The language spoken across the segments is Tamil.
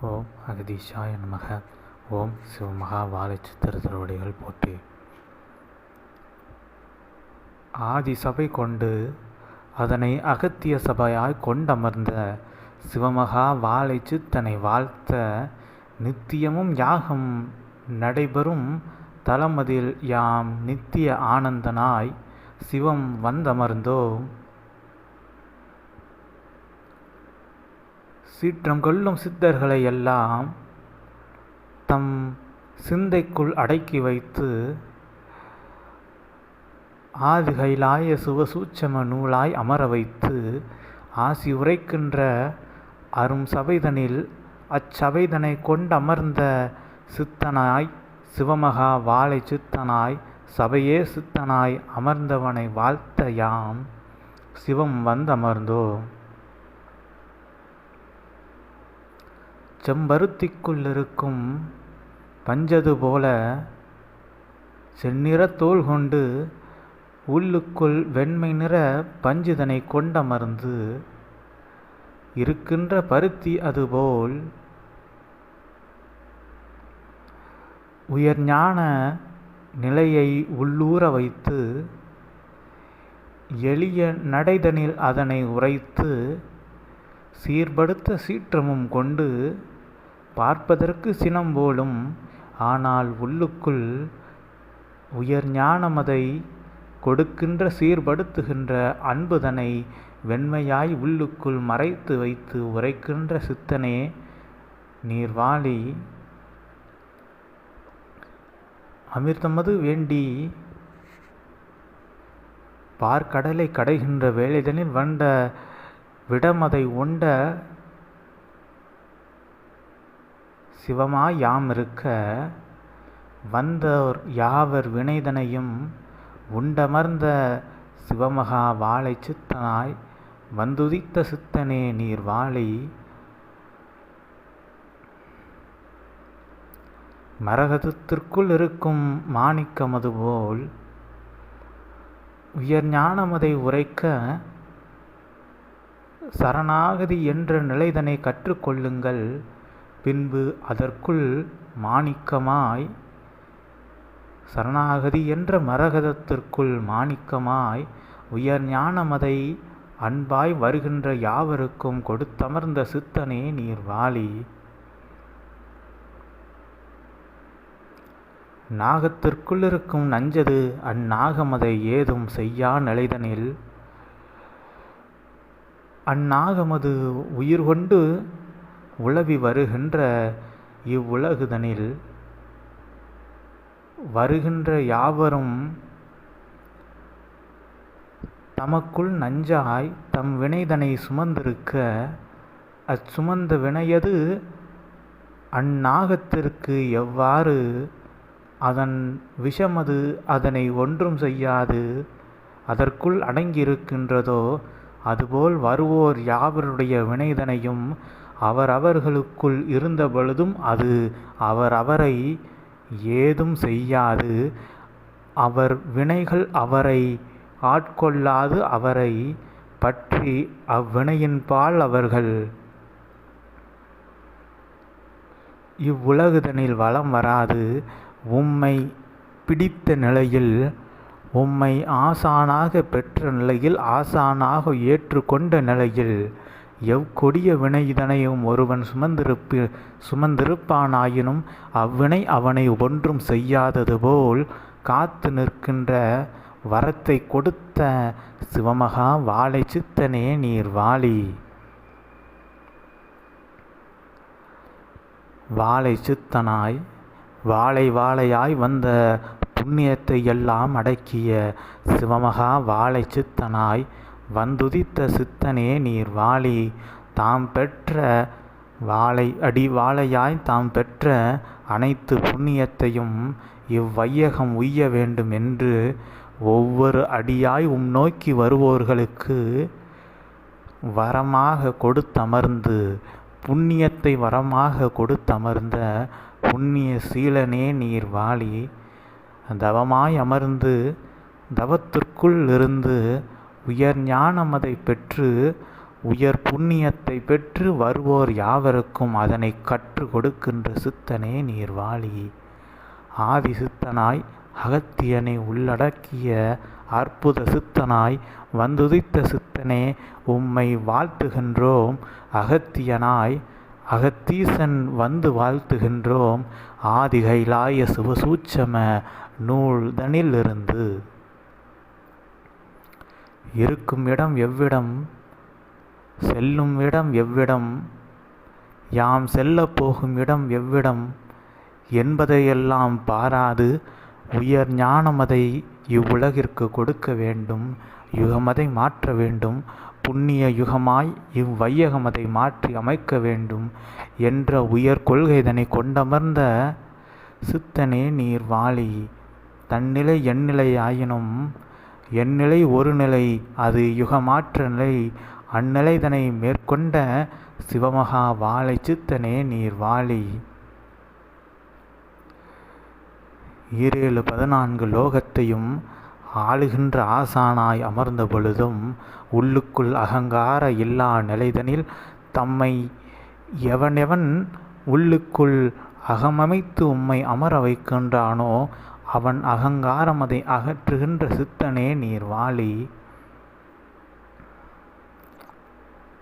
ஓம் அகதீஷாய நமக. ஓம் சிவமகா வாழைச்சித்திரத்திருவடிகள் போற்றி. ஆதி சபை கொண்டு அதனை அகத்திய சபையாய் கொண்டமர்ந்த சிவமகா வாழைச்சித்தனை வாழ்த்த நித்தியமும் யாகம் நடைபெறும் தலமதில் யாம் நித்திய ஆனந்தனாய் சிவம் வந்தமர்ந்தோம். சீற்றம் கொள்ளும் சித்தர்களை எல்லாம் தம் சிந்தைக்குள் அடக்கி வைத்து ஆதி கைலாய சிவசூட்சம நூலாய் அமர வைத்து ஆசி உரைக்கின்ற அரும் சபைதனில் அச்சபைதனை கொண்டமர்ந்த சித்தனாய் சிவமகா வாழை சித்தனாய் சபையே சித்தனாய் அமர்ந்தவனை வாழ்த்த யாம் சிவம் வந்தமர்ந்தோம். செம்பருத்திக்குள் இருக்கும் பஞ்சது போல செந்நிற தோல் கொண்டு உள்ளுக்குள் வெண்மை நிற பஞ்சுதனை கொண்டமர்ந்து இருக்கின்ற பருத்தி அதுபோல் உயர்ஞான நிலையை உள்ளூர வைத்து எளிய நடைதனில் அதனை உரைத்து சீர்படுத்த சீற்றமும் கொண்டு பார்ப்பதற்கு சினம் போலும், ஆனால் உள்ளுக்குள் உயர் ஞானமதை கொடுக்கின்ற சீர்படுத்துகின்ற அன்புதனை வெண்மையாய் உள்ளுக்குள் மறைத்து வைத்து உரைக்கின்ற சித்தனே நீர்வாழி. அமிர்தமது வேண்டி பார்க்கடலை கடைகின்ற வேலைதனில் வந்த விடமதை உண்ட சிவமாய் யாம் இருக்க வந்தோர் யாவர் வினைதனையும் உண்டமர்ந்த சிவமகா வாழை சித்தனாய் வந்துதித்த சித்தனே நீர் வாழி. மரகதத்திற்குள் இருக்கும் மாணிக்கமது போல் உயர் ஞானமதை உரைக்க சரணாகதி என்ற நிலைதனை கற்றுக்கொள்ளுங்கள். பின்பு அதற்குள் மாணிக்கமாய் சரணாகதி என்ற மரகதத்திற்குள் மாணிக்கமாய் உயர் ஞானமதை அன்பாய் வருகின்ற யாவருக்கும் கொடுத்தமர்ந்த சித்தனே நீர் வாழி. நாகத்திற்குள் இருக்கும் நஞ்சது அந்நாகமதை ஏதும் செய்யா நிலைதனில் அந்நாகமது உயிர் கொண்டு உலவி வருகின்ற இவ்வுலகுதனில் வருகின்ற யாவரும் தமக்குள் நஞ்சாய் தம் வினைதனை சுமந்திருக்க அச்சுமந்த வினையது அந்நாகத்திற்கு எவ்வாறு அதன் விஷமது அதனை ஒன்றும் செய்யாது அதற்குள் அடங்கியிருக்கின்றதோ அதுபோல் வருவோர் யாவருடைய வினைதனையும் அவரவர்களுக்குள் இருந்த பொழுதும் அது அவரவரை ஏதும் செய்யாது. அவர் வினைகள் அவரை ஆட்கொள்ளாது அவரை பற்றி அவ்வினையின்பால் அவர்கள் இவ்வுலகுதனில் வலம் வராது. உம்மை பிடித்த நிலையில் உம்மை ஆசானாக பெற்ற நிலையில் ஆசானாக ஏற்றுக்கொண்ட நிலையில் எவ்கொடிய வினைதனையும் ஒருவன் சுமந்திருப்பானாயினும் அவ்வினை அவனை ஒன்றும் செய்யாதது போல் காத்து நிற்கின்ற வரத்தை கொடுத்த சிவமகா வாழை சித்தனே நீர் வாழி. வாழை சித்தனாய் வாழை வாழையாய் வந்த புண்ணியத்தை எல்லாம் அடக்கிய சிவமகா வாழை சித்தனாய் வந்துதித்த சித்தனே நீர் வாழி. தாம் பெற்ற வாழை அடி வாழையாய் தாம் பெற்ற அனைத்து புண்ணியத்தையும் இவ்வையகம் உய்ய வேண்டும் என்று ஒவ்வொரு அடியாய் நோக்கி வருவோர்களுக்கு வரமாக கொடுத்தமர்ந்து புண்ணியத்தை வரமாக கொடுத்தமர்ந்த புண்ணிய சீலனே நீர் வாழி. தவமாய் அமர்ந்து தவத்திற்குள் இருந்து உயர் ஞானமதை பெற்று உயர் புண்ணியத்தை பெற்று வருவோர் யாவருக்கும் அதனை கற்று கொடுக்கின்ற சித்தனே நீர்வாழி. ஆதி சித்தனாய் அகத்தியனை உள்ளடக்கிய அற்புத சித்தனாய் வந்துதித்த சித்தனே உம்மை வாழ்த்துகின்றோம். அகத்தியனாய் அகத்தீசன் வந்து வாழ்த்துகின்றோம். ஆதிகைலாய சிவசூட்சம நூல்தனிலிருந்து. இருக்கும் இடம் எவ்விடம், செல்லும் இடம் எவ்விடம், யாம் செல்ல போகும் இடம் எவ்விடம் என்பதையெல்லாம் பாராது உயர் ஞானமதை இவ்வுலகிற்கு கொடுக்க வேண்டும். யுகமதை மாற்ற வேண்டும். புண்ணிய யுகமாய் இவ்வையகமதை மாற்றி அமைக்க வேண்டும் என்ற உயர் கொள்கைதனை கொண்டமர்ந்த சித்தனே நீர் வாழி. தன்னிலை எந்நிலை ஆயினும் எந்நிலை ஒரு நிலை, அது யுகமாற்ற நிலை. அந்நிலைதனை மேற்கொண்ட சிவமகா வாழை சித்தனே நீர் வாழி. 14 லோகத்தையும் ஆளுகின்ற ஆசானாய் அமர்ந்த பொழுதும் உள்ளுக்குள் அகங்கார இல்லா நிலைதனில் தம்மை எவனெவன் உள்ளுக்குள் அகமமைத்து உம்மை அமர வைக்கின்றானோ அவன் அகங்காரமதை அகற்றுகின்ற சித்தனே நீர் வாழி.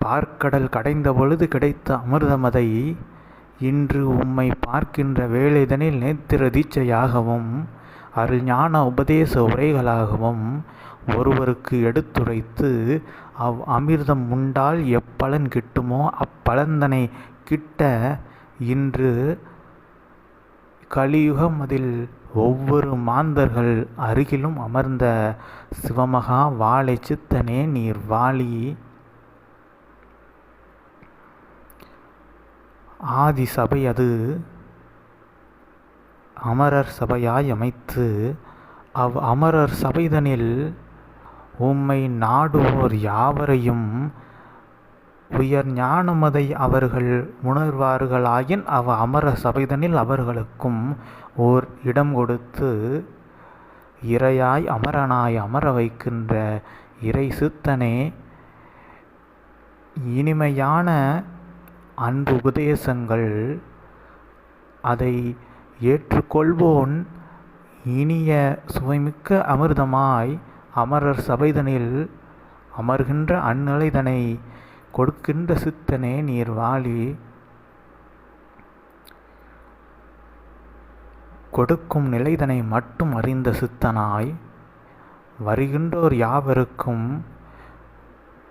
பார்க்கடல் கடைந்த பொழுது கிடைத்த அமிர்தமதை இன்று உம்மை பார்க்கின்ற வேளைதனில் நேத்திர தீட்சையாகவும் அருஞான உபதேச உரைகளாகவும் ஒருவருக்கு எடுத்துரைத்து அவ் அமிர்தம் உண்டால் எப்பலன் கிட்டுமோ அப்பலந்தனை கிட்ட இன்று கலியுகம் அதில் ஒவ்வொரு மாந்தர்கள் அருகிலும் அமர்ந்த சிவமகா வாழை சித்தனே நீர் வாழி. ஆதி சபை அது அமரர் சபையாய் அமைத்து அவ் அமரர் சபைதனில் உம்மை நாடுவோர் யாவரையும் உயர் ஞானமதை அவர்கள் உணர்வார்களாயின் அவ் அமரர் சபைதனில் அவர்களுக்கும் ஓர் இடம் கொடுத்து இறையாய் அமரனாய் அமர வைக்கின்ற இறை சித்தனே இனிமையான அன்பு உபதேசங்கள் அதை ஏற்றுக்கொள்வோன் இனிய சுவைமிக்க அமிர்தமாய் அமரர் சபைதனில் அமர்கின்ற அந்நிலைதனை கொடுக்கின்ற சித்தனே நீர் வாழி. கொடுக்கும் நிலைதனை மட்டும் அறிந்த சித்தனாய் வருகின்றோர் யாவருக்கும்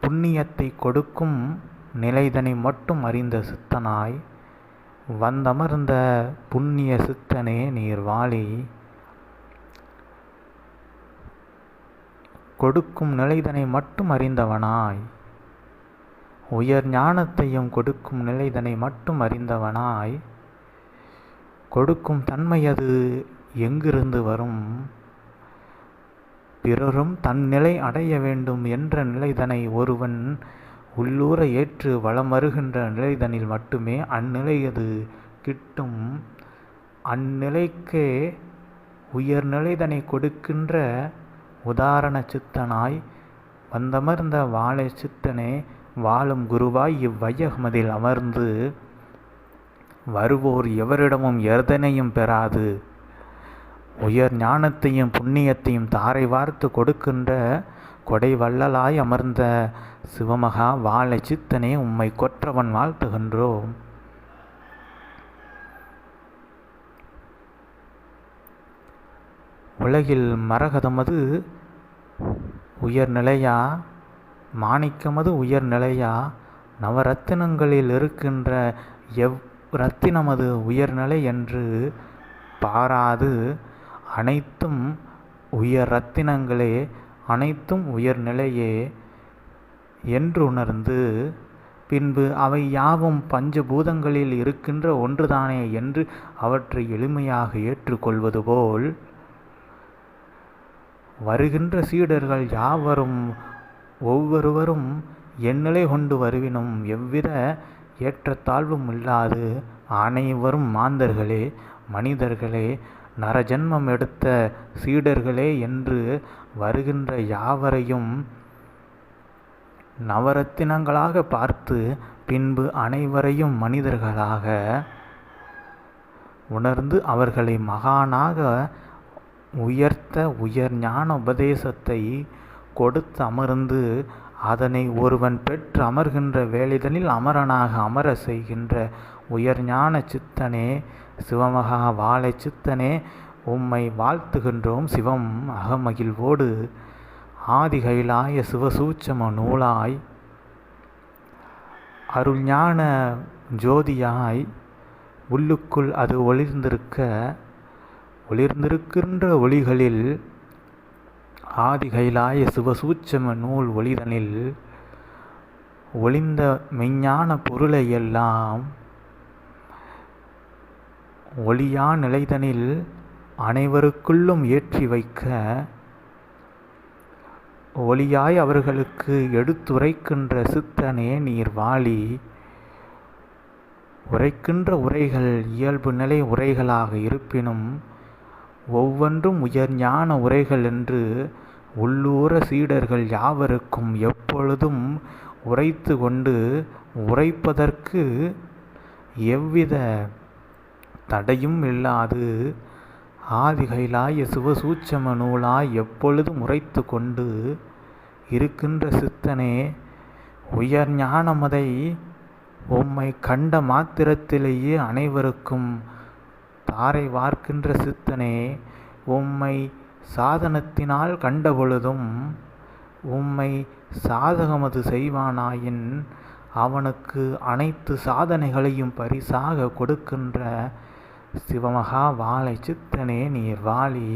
புண்ணியத்தை கொடுக்கும் நிலைதனை மட்டும் அறிந்த சித்தனாய் வந்தமர்ந்த புண்ணிய சித்தனே நீர் வாழி. கொடுக்கும் நிலைதனை மட்டும் அறிந்தவனாய் உயர் ஞானத்தையும் கொடுக்கும் நிலைதனை மட்டும் அறிந்தவனாய் கொடுக்கும் தன்மை அது எங்கிருந்து வரும்? பிறரும் தன்னிலை அடைய வேண்டும் என்ற நிலைதனை ஒருவன் உள்ளூர ஏற்று வளம் வருகின்ற நிலைதனில் மட்டுமே அந்நிலையது கிட்டும். அந்நிலைக்கே உயர்நிலைதனை கொடுக்கின்ற உதாரண சித்தனாய் வந்தமர்ந்த வாழை சித்தனே வாழும் குருவாய் இவ்வையகமதில் அமர்ந்து வருவோர் எவரிடமும் எதனையும் பெறாது உயர் ஞானத்தையும் புண்ணியத்தையும் தாரை வார்த்து கொடுக்கின்ற கொடை வள்ளலாய் அமர்ந்த சிவமகா வாழை சித்தனே உம்மை கொற்றவன் வாழ்த்துகின்றோம். உலகில் மரகதமது உயர்நிலையா, மாணிக்கமது உயர்நிலையா, நவரத்தினங்களில் இருக்கின்ற ரத்தினமது உயர்நிலை என்று பாராது அனைத்தும் உயர் ரத்தினங்களே, அனைத்தும் உயர்நிலையே என்று உணர்ந்து பின்பு அவை யாவும் பஞ்சபூதங்களில் இருக்கின்ற ஒன்றுதானே என்று அவற்றை எளிமையாக ஏற்றுக்கொள்வது போல் வருகின்ற சீடர்கள் யாவரும் ஒவ்வொருவரும் எந்நிலை கொண்டு வருவினும் எவ்வித ஏற்றத்தாழ்வும் இல்லாது அனைவரும் மாந்தர்களே, மனிதர்களே, நரஜன்மம் எடுத்த சீடர்களே என்று வருகின்ற யாவரையும் நவரத்தினங்களாக பார்த்து பின்பு அனைவரையும் மனிதர்களாக உணர்ந்து அவர்களை மகானாக உயர்த்த உயர் ஞான உபதேசத்தை கொடுத்து அமர்ந்து அதனை ஒருவன் பெற்று அமர்கின்ற வேளைதனில் அமரனாக அமர செய்கின்ற உயர் ஞான சித்தனே, சிவமகா வாழை சித்தனே, உம்மை வாழ்த்துகின்றோம். சிவம் அகமகிழ்வோடு ஆதிகைலாய சிவசூட்சம நூலாய் அருள்ஞான ஜோதியாய் உள்ளுக்குள் அது ஒளிர்ந்திருக்கின்ற ஒளிகளில் ஆதிகைலாய சிவசூட்சம நூல் ஒளிதனில் ஒளிந்த மெஞ்ஞான பொருளை எல்லாம் ஒளியா நிலைதனில் அனைவருக்குள்ளும் ஏற்றி வைக்க ஒளியாய் அவர்களுக்கு எடுத்துரைக்கின்ற சித்தனே நீர் வாழி. உரைக்கின்ற உரைகள் இயல்பு நிலை உரைகளாக இருப்பினும் ஒவ்வொன்றும் உயர் ஞான உரைகள் என்று உள்ளூர சீடர்கள் யாவருக்கும் எப்பொழுதும் உரைத்து கொண்டு உரைப்பதற்கு எவ்வித தடையும் இல்லாது ஆதிகைலாய சிவசூட்சம நூலாய் எப்பொழுதும் உரைத்து கொண்டு இருக்கின்ற சித்தனே, உயர் ஞானமதை உம்மை கண்ட மாத்திரத்திலேயே அனைவருக்கும் தாரை வார்க்கின்ற சித்தனே, உம்மை சாதனத்தினால் கண்டபொழுதும் உம்மை சாதகமது செய்வானாயின் அவனுக்கு அனைத்து சாதனைகளையும் பரிசாக கொடுக்கின்ற சிவமகா வாழை சித்தனே நீர் வாழி.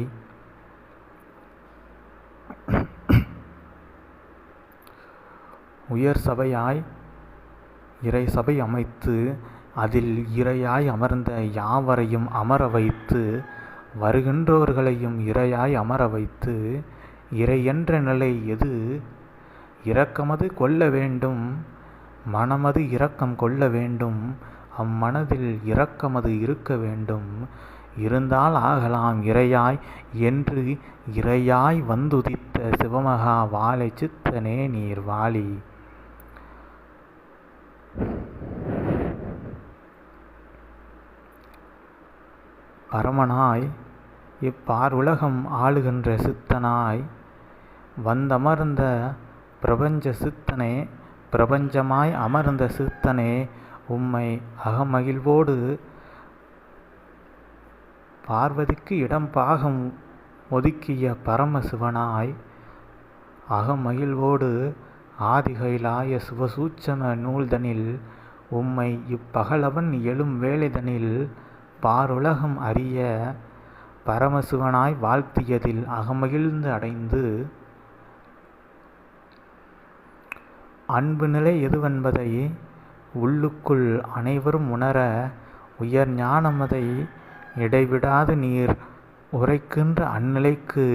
உயர் சபையாய் இறை சபை அமைத்து அதில் இறையாய் அமர்ந்த யாவரையும் அமர வைத்து வருகின்றவர்களையும் இறையாய் அமர வைத்து இறை என்ற நிலை எது இரக்கமது கொள்ள வேண்டும், மனமது இரக்கம் கொள்ள வேண்டும், அம்மனதில் இரக்கமது இருக்க வேண்டும், இருந்தால் ஆகலாம் இறையாய் என்று இறையாய் வந்துதித்த சிவமகா வாழை சித்தனே நீர் வாழி. பரமனாய் இப்பாருலகம் ஆளுகின்ற சித்தனாய் வந்தமர்ந்த பிரபஞ்ச சித்தனே, பிரபஞ்சமாய் அமர்ந்த சித்தனே, உம்மை அகமகிழ்வோடு பார்வதிக்கு இடம் பாகம் ஒதுக்கிய பரமசிவனாய் அகமகிழ்வோடு ஆதிகைலாய சிவசூட்சம நூல்தனில் உம்மை இப்பகலவன் எழும் வேளைதனில் பாருலகம் அறிய பரமசிவனாய் வாழ்த்தியதில் அகமகிழ்ந்து அடைந்து அன்பு நிலை எதுவென்பதை உள்ளுக்குள் அனைவரும் உணர உயர் ஞானமதை இடைவிடாது நீர் உரைக்கின்ற அந்நிலைக்கு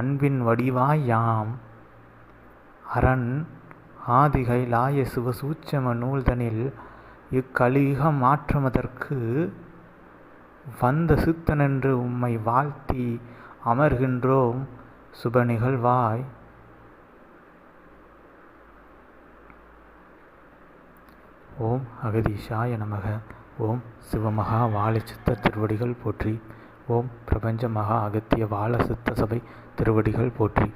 அன்பின் வடிவாய் யாம் அரண் ஆதிகைலாய சிவசூட்சம நூல்தனில் இக்கலியுகம் மாற்றுவதற்கு வந்த சித்தனென்று உம்மை வாழ்த்தி அமர்கின்றோம் சுப நிகழ்வாய். ஓம் அகதீஷாய நமக. ஓம் சிவமகா வாழை சித்த திருவடிகள் போற்றி. ஓம் பிரபஞ்ச மகா அகத்திய வாழ சித்த சபை திருவடிகள் போற்றி.